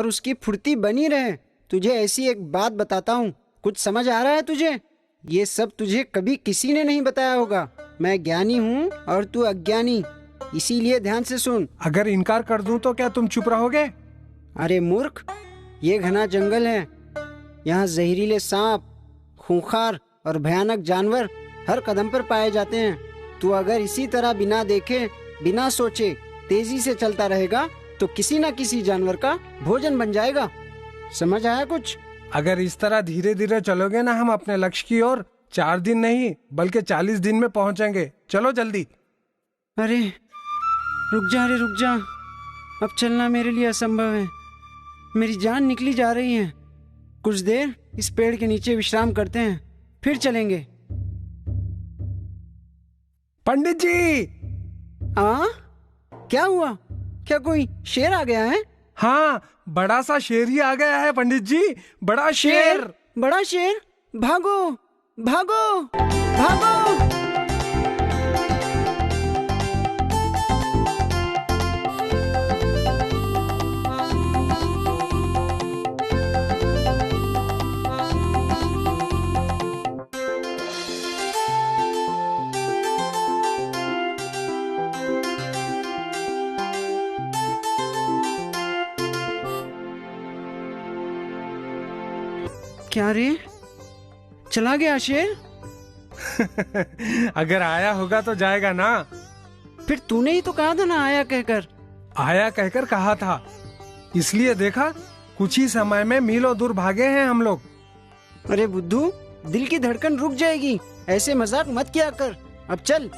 और उसकी फुर्ती बनी रहे। तुझे ऐसी एक बात बताता हूँ, कुछ समझ आ रहा है तुझे? ये सब तुझे कभी किसी ने नहीं बताया होगा। मैं ज्ञानी हूँ और तू अज्ञानी, इसीलिए ध्यान से सुन। अगर इनकार कर दूं तो क्या तुम चुप रहोगे? अरे मूर्ख, ये घना जंगल है। यहाँ जहरीले सांप, खूंखार और भयानक जानवर हर कदम पर पाए जाते हैं। तू अगर इसी तरह बिना देखे, बिना सोचे तेजी से चलता रहेगा तो किसी न किसी जानवर का भोजन बन जाएगा। समझ आया कुछ? अगर इस तरह धीरे धीरे चलोगे ना, हम अपने लक्ष्य की ओर 4 दिन नहीं बल्कि 40 दिन में पहुंचेंगे। चलो जल्दी। अरे रुक जा, अरे रुक जा, अब चलना मेरे लिए असंभव है। मेरी जान निकली जा रही है। कुछ देर इस पेड़ के नीचे विश्राम करते हैं, फिर चलेंगे। पंडित जी! क्या हुआ? क्या कोई शेर आ गया है? हाँ, बड़ा सा शेर ही आ गया है पंडित जी। बड़ा शेर! बड़ा शेर! भागो भागो भागो! क्या रे, चला गया शेर? अगर आया होगा तो जाएगा ना। फिर तूने ही तो कहा था ना आया कहकर। आया कहकर कहा था, इसलिए देखा, कुछ ही समय में मीलों दूर भागे हैं हम लोग। अरे बुद्धू, दिल की धड़कन रुक जाएगी, ऐसे मजाक मत किया कर। अब चल।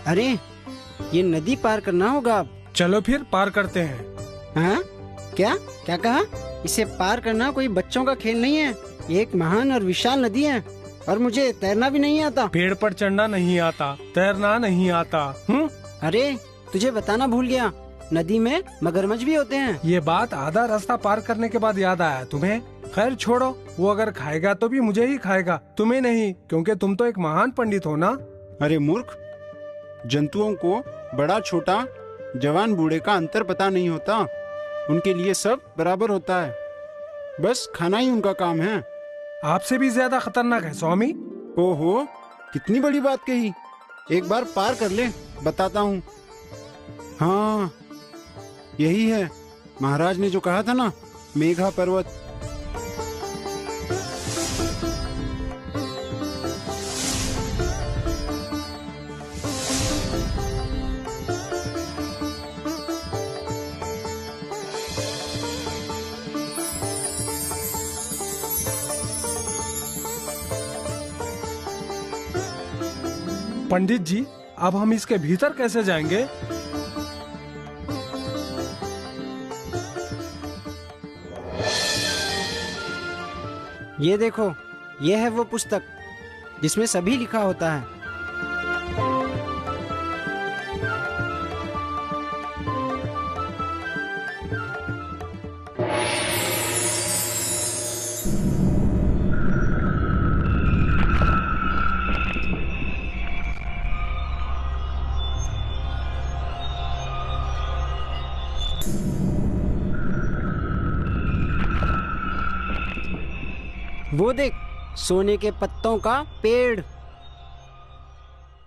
अरे ये नदी पार करना होगा अब। चलो फिर पार करते हैं। हाँ? क्या क्या कहा? इसे पार करना कोई बच्चों का खेल नहीं है। ये एक महान और विशाल नदी है और मुझे तैरना भी नहीं आता। पेड़ पर चढ़ना नहीं आता, तैरना नहीं आता। अरे तुझे बताना भूल गया, नदी में मगरमच्छ भी होते हैं। ये बात आधा रास्ता पार करने के बाद याद आया तुम्हें। खैर छोड़ो, वो अगर खाएगा तो भी मुझे ही खाएगा, तुम्हें नहीं, क्योंकि तुम तो एक महान पंडित हो ना। अरे मूर्ख, जंतुओं को बड़ा छोटा, जवान बूढ़े का अंतर पता नहीं होता। उनके लिए सब बराबर होता है, बस खाना ही उनका काम है। आपसे भी ज्यादा खतरनाक है स्वामी। ओहो, कितनी बड़ी बात कही। एक बार पार कर ले, बताता हूँ। हाँ, यही है महाराज ने जो कहा था ना, मेघा पर्वत। पंडित जी, अब हम इसके भीतर कैसे जाएंगे? ये देखो, ये है वो पुस्तक जिसमें सभी लिखा होता है। वो देख, सोने के पत्तों का पेड़।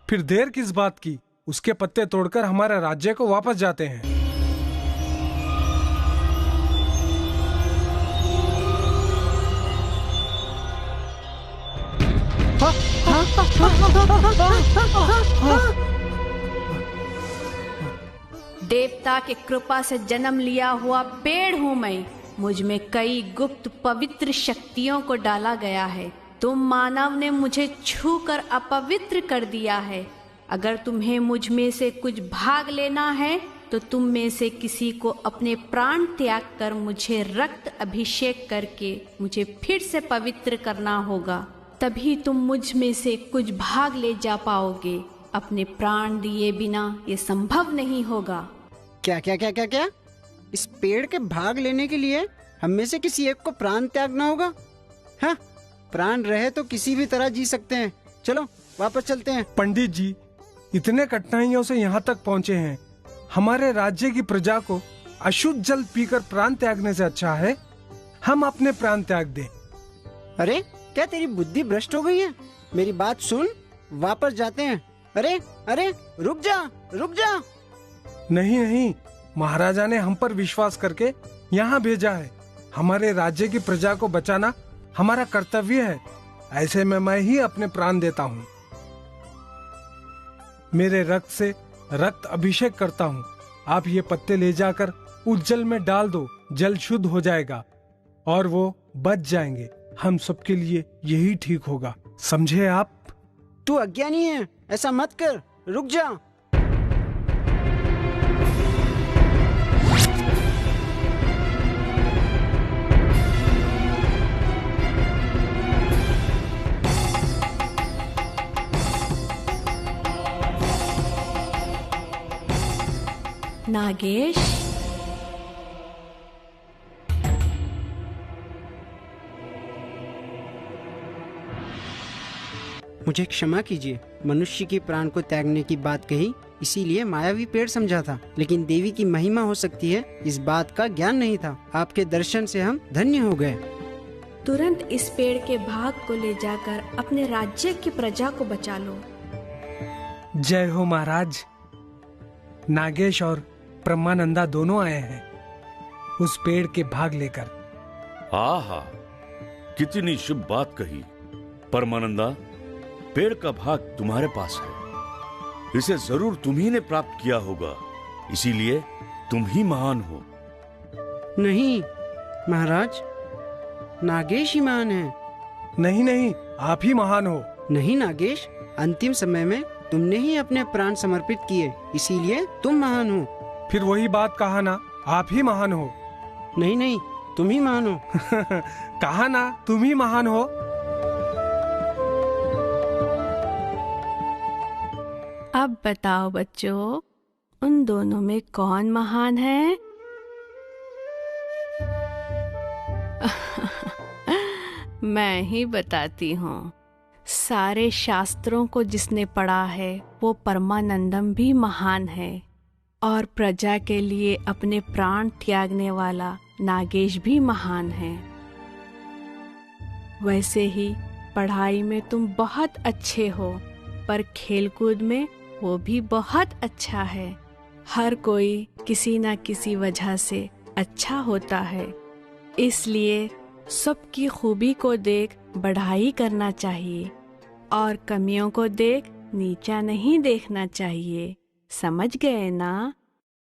फिर देर किस बात की, उसके पत्ते तोड़कर हमारे राज्य को वापस जाते हैं। देवता की कृपा से जन्म लिया हुआ पेड़ हूँ मैं। मुझ में कई गुप्त पवित्र शक्तियों को डाला गया है। तुम मानव ने मुझे छूकर अपवित्र कर दिया है। अगर तुम्हें मुझ में से कुछ भाग लेना है तो तुम में से किसी को अपने प्राण त्याग कर मुझे रक्त अभिषेक करके मुझे फिर से पवित्र करना होगा। तभी तुम मुझ में से कुछ भाग ले जा पाओगे। अपने प्राण दिए बिना ये संभव नहीं होगा। क्या क्या क्या क्या क्या? इस पेड़ के भाग लेने के लिए हम में से किसी एक को प्राण त्यागना होगा? हाँ, प्राण रहे तो किसी भी तरह जी सकते हैं। चलो वापस चलते हैं। पंडित जी, इतने कठिनाइयों से यहाँ तक पहुँचे हैं, हमारे राज्य की प्रजा को अशुद्ध जल पीकर प्राण त्यागने से अच्छा है हम अपने प्राण त्याग दें। अरे क्या तेरी बुद्धि भ्रष्ट हो गई है? मेरी बात सुन, वापस जाते हैं। अरे अरे रुक जा, रुक जा। नहीं नहीं, महाराजा ने हम पर विश्वास करके यहाँ भेजा है। हमारे राज्य की प्रजा को बचाना हमारा कर्तव्य है। ऐसे में मैं ही अपने प्राण देता हूँ। मेरे रक्त से रक्त अभिषेक करता हूँ। आप ये पत्ते ले जाकर उस जल में डाल दो, जल शुद्ध हो जाएगा और वो बच जाएंगे। हम सबके लिए यही ठीक होगा, समझे आप? तू अज्ञानी है, ऐसा मत कर, रुक जा। नागेश, मुझे क्षमा कीजिए, मनुष्य की प्राण को त्यागने की बात कही, इसीलिए मायावी पेड़ समझा था। लेकिन देवी की महिमा हो सकती है, इस बात का ज्ञान नहीं था। आपके दर्शन से हम धन्य हो गए। तुरंत इस पेड़ के भाग को ले जाकर अपने राज्य की प्रजा को बचा लो। जय हो महाराज। नागेश और ब्रह्मानंदा दोनों आए हैं उस पेड़ के भाग लेकर। आहा, कितनी शुभ बात कही। परमानंदा, पेड़ का भाग तुम्हारे पास है, इसे जरूर तुम ही ने प्राप्त किया होगा, इसीलिए तुम ही महान हो। नहीं महाराज, नागेश ही महान है। नहीं नहीं, आप ही महान हो। नहीं नागेश, अंतिम समय में तुमने ही अपने प्राण समर्पित किए, इसीलिए तुम महान हो। फिर वही बात कहा ना, आप ही महान हो। नहीं नहीं, तुम ही महान हो। कहा ना, तुम ही महान हो। अब बताओ बच्चों, उन दोनों में कौन महान है? मैं ही बताती हूँ। सारे शास्त्रों को जिसने पढ़ा है वो परमानंदम भी महान है, और प्रजा के लिए अपने प्राण त्यागने वाला नागेश भी महान है। वैसे ही पढ़ाई में तुम बहुत अच्छे हो, पर खेलकूद में वो भी बहुत अच्छा है। हर कोई किसी न किसी वजह से अच्छा होता है, इसलिए सबकी खूबी को देख बढ़ाई करना चाहिए और कमियों को देख नीचा नहीं देखना चाहिए। समझ गए ना?